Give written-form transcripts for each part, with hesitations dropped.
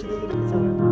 বসে থেকে কিছু হয় না।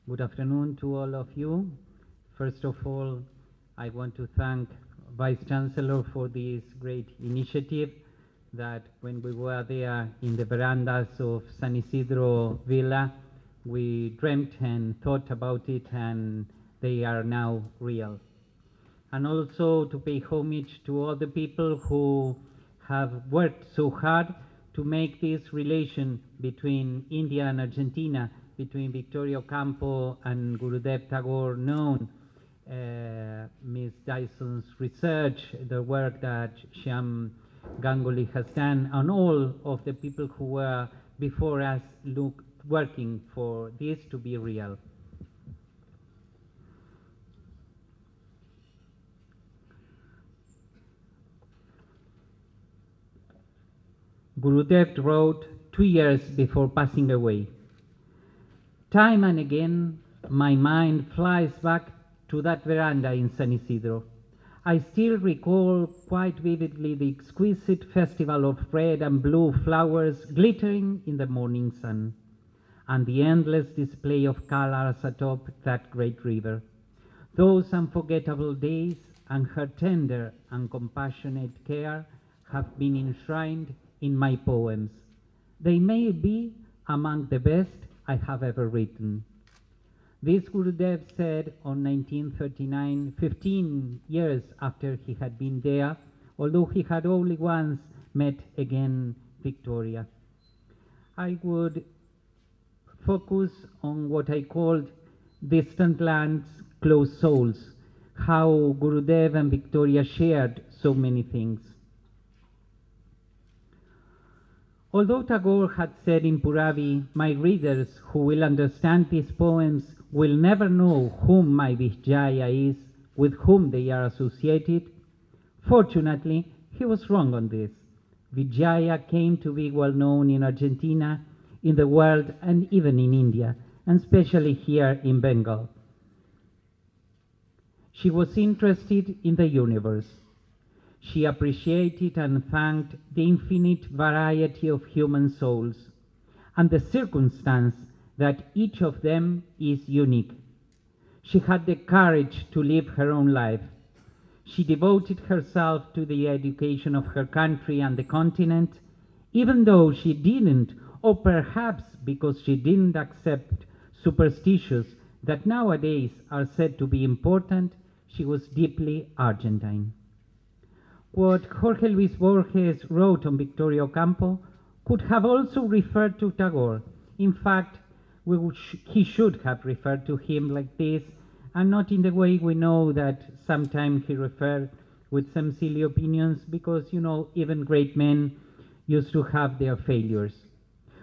Good afternoon to all of you. First of all, I want to thank Vice Chancellor for this great initiative that when we were there in the verandas of San Isidro Villa, we dreamt and thought about it, and they are now real. And also to pay homage to all the people who have worked so hard to make this relation between India and Argentina, between Victorio Campo and Gurudev Tagore known. Ms. Dyson's research, the work that Shyam Ganguly has done, and all of the people who were before us working for this to be real. Gurudev wrote 2 years before passing away. Time and again, my mind flies back to that veranda in San Isidro. I still recall quite vividly the exquisite festival of red and blue flowers glittering in the morning sun, and the endless display of colors atop that great river. Those unforgettable days and her tender and compassionate care have been enshrined in my poems. They may be among the best I have ever written. This Gurudev said on 1939, 15 years after he had been there, although he had only once met again Victoria. I would focus on what I called distant lands, close souls, how Gurudev and Victoria shared so many things. Although Tagore had said in Puravi, my readers who will understand these poems will never know whom my Vijaya is, with whom they are associated, fortunately, he was wrong on this. Vijaya came to be well known in Argentina, in the world, and even in India, and especially here in Bengal. She was interested in the universe. She appreciated and thanked the infinite variety of human souls and the circumstance that each of them is unique. She had the courage to live her own life. She devoted herself to the education of her country and the continent, even though she didn't, or perhaps because she didn't accept superstitions that nowadays are said to be important, she was deeply Argentine. What Jorge Luis Borges wrote on Victoria Ocampo could have also referred to Tagore. In fact, he should have referred to him like this, and not in the way we know that sometimes he referred with some silly opinions, because, even great men used to have their failures.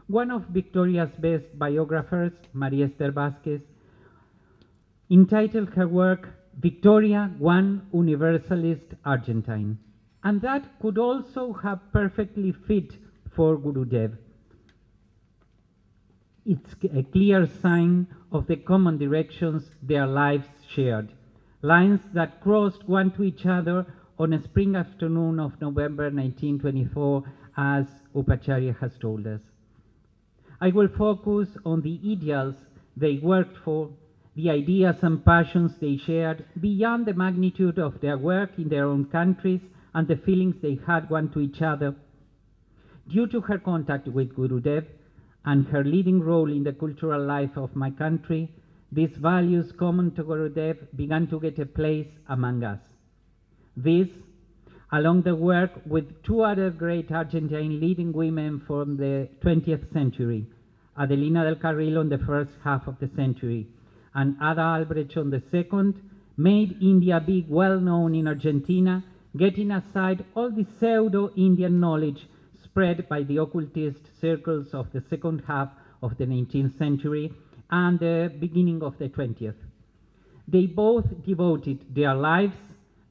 One of Victoria's best biographers, Maria Esther Vázquez, entitled her work, Victoria, One Universalist Argentine. And that could also have perfectly fit for Gurudev. It's a clear sign of the common directions their lives shared, lines that crossed one to each other on a spring afternoon of November 1924, as Upacharya has told us. I will focus on the ideals they worked for, the ideas and passions they shared beyond the magnitude of their work in their own countries and the feelings they had one to each other. Due to her contact with Gurudev and her leading role in the cultural life of my country, these values common to Gurudev began to get a place among us. This, along the work with two other great Argentine leading women from the 20th century, Adelina del Carril on the first half of the century, and Ada Albrecht on the second, made India big, well known in Argentina, getting aside all the pseudo-Indian knowledge spread by the occultist circles of the second half of the 19th century and the beginning of the 20th. They both devoted their lives,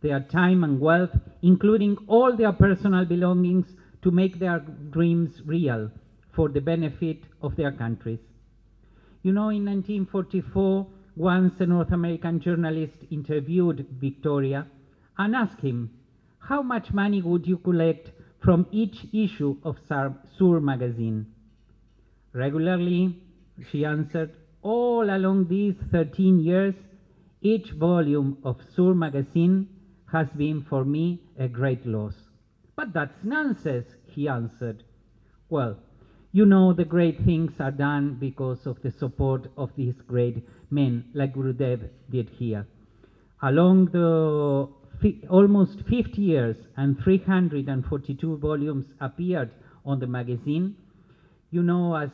their time and wealth, including all their personal belongings, to make their dreams real for the benefit of their countries. In 1944, once a North American journalist interviewed Victoria and asked him, how much money would you collect from each issue of Sur magazine? Regularly, she answered, all along these 13 years, each volume of Sur magazine has been for me a great loss. But that's nonsense, he answered. Well, the great things are done because of the support of these great men like Gurudev did here. Along the almost 50 years and 342 volumes appeared on the magazine, as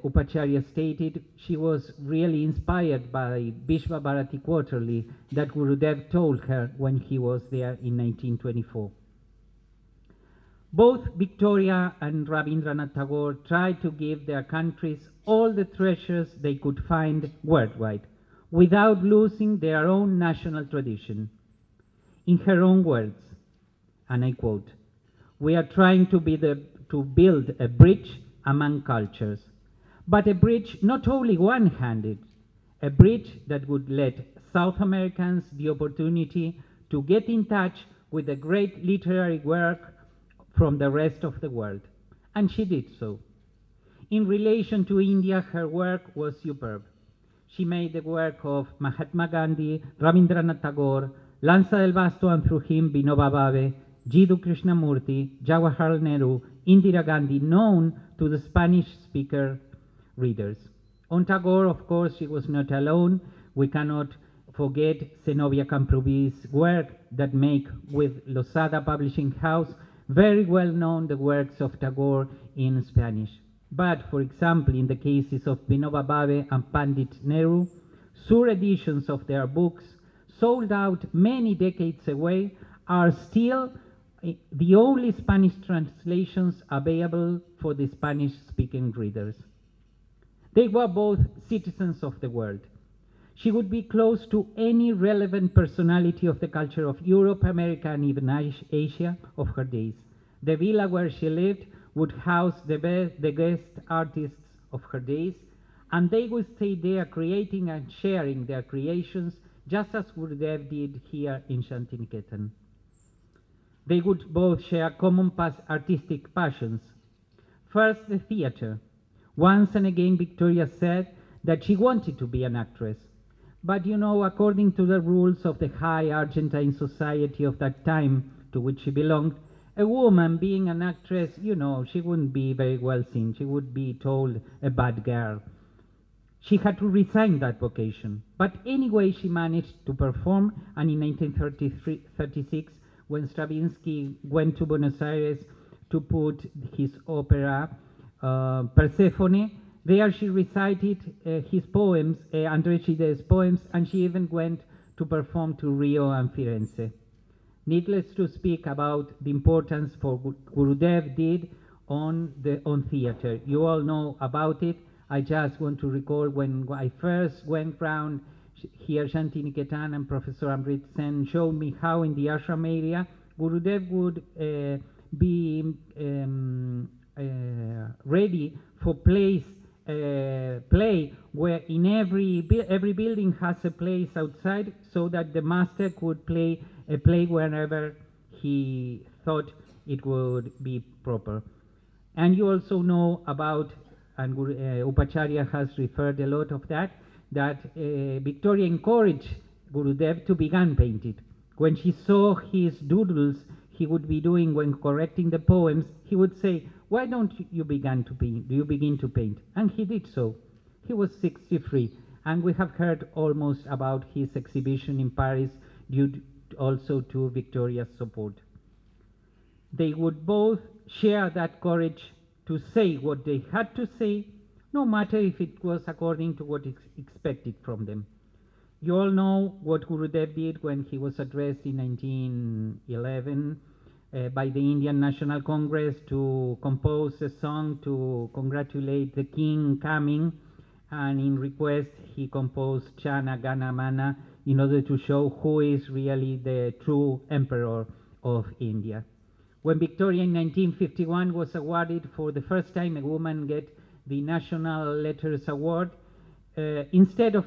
Upacharya stated, she was really inspired by Visva-Bharati Quarterly that Gurudev told her when he was there in 1924. Both Victoria and Rabindranath Tagore tried to give their countries all the treasures they could find worldwide, without losing their own national tradition. In her own words, and I quote, "We are trying to build a bridge among cultures, but a bridge not only one-handed, a bridge that would let South Americans the opportunity to get in touch with the great literary work from the rest of the world." And she did so. In relation to India, her work was superb. She made the work of Mahatma Gandhi, Rabindranath Tagore, Lanza del Basto and through him Vinoba Bhave, Jiddu Krishnamurti, Jawaharlal Nehru, Indira Gandhi known to the Spanish-speaker readers. On Tagore, of course, she was not alone. We cannot forget Zenobia Camprovi's work that make with Losada Publishing House very well known the works of Tagore in Spanish. But, for example, in the cases of Vinoba Bhave and Pandit Nehru, sur editions of their books, sold out many decades away, are still the only Spanish translations available for the Spanish-speaking readers. They were both citizens of the world. She would be close to any relevant personality of the culture of Europe, America, and even Asia of her days. The villa where she lived would house the guest artists of her days, and they would stay there creating and sharing their creations, just as Gurudev did here in Shantiniketan. They would both share common artistic passions. First, the theater. Once and again, Victoria said that she wanted to be an actress. But you know, according to the rules of the high Argentine society of that time to which she belonged, a woman being an actress, you know, she wouldn't be very well seen. She would be told a bad girl. She had to resign that vocation. But anyway, she managed to perform, and in 1936, when Stravinsky went to Buenos Aires to put his opera Persephone, there she recited his poems, André Gide's poems, and she even went to perform to Rio and Firenze. Needless to speak about the importance for Gurudev did on theater. You all know about it. I just want to recall when I first went round here Shantiniketan and Professor Amrit Sen showed me how in the ashram area Gurudev would be ready for play where in every building has a place outside so that the master could play a play whenever he thought it would be proper. And you also know about, and Upacharya has referred a lot of that Victoria encouraged Gurudev to begin painting. When she saw his doodles he would be doing when correcting the poems, he would say, "Why don't you begin to paint? Do you begin to paint?" And he did so. He was 63, and we have heard almost about his exhibition in Paris due also to Victoria's support. They would both share that courage to say what they had to say, no matter if it was according to what is expected from them. You all know what Gurudev did when he was addressed in 1911 by the Indian National Congress to compose a song to congratulate the king coming, and in request he composed Jana Gana Mana in order to show who is really the true emperor of India. When Victoria in 1951 was awarded for the first time a woman get the National Letters Award, instead of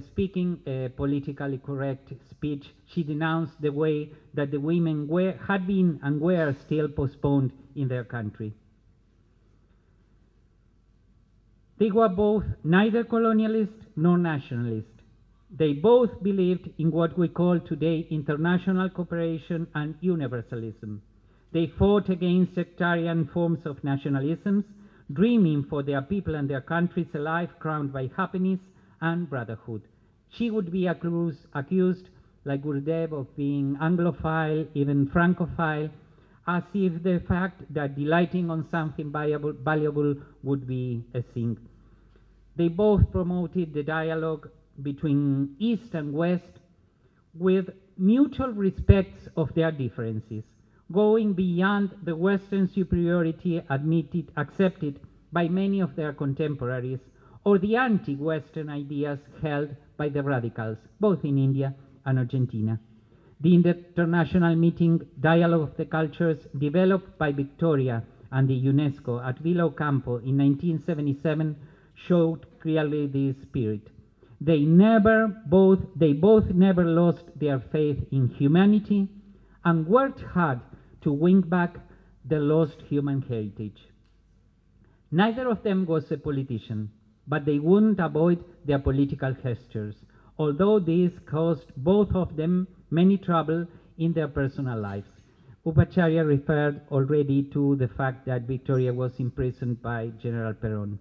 speaking a politically correct speech, she denounced the way that the women had been and were still postponed in their country. They were both neither colonialist nor nationalist. They both believed in what we call today international cooperation and universalism. They fought against sectarian forms of nationalisms, dreaming for their people and their countries a life crowned by happiness and brotherhood. She would be accused, like Gurudev, of being Anglophile, even Francophile, as if the fact that delighting on something valuable would be a sin. They both promoted the dialogue between East and West with mutual respect of their differences. going beyond the Western superiority accepted by many of their contemporaries, or the anti-Western ideas held by the radicals, both in India and Argentina. The international meeting Dialogue of the Cultures, developed by Victoria and the UNESCO at Vila Ocampo in 1977, showed clearly this spirit. They both never lost their faith in humanity and worked hard to win back the lost human heritage. Neither of them was a politician, but they wouldn't avoid their political gestures, although this caused both of them many trouble in their personal lives. Upacharya referred already to the fact that Victoria was imprisoned by General Perón.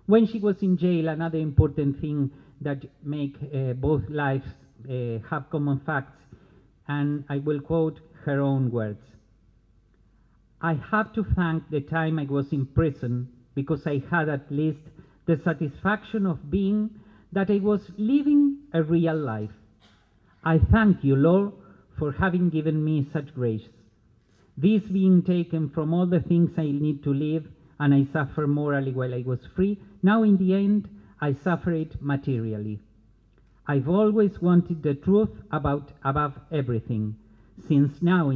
When she was in jail, another important thing that make both lives have common facts, and I will quote her own words. I have to thank the time I was in prison because I had at least the satisfaction of being that I was living a real life. I thank you, Lord, for having given me such grace. This being taken from all the things I need to live, and I suffer morally while I was free, now in the end I suffer it materially. I've always wanted the truth above everything, since now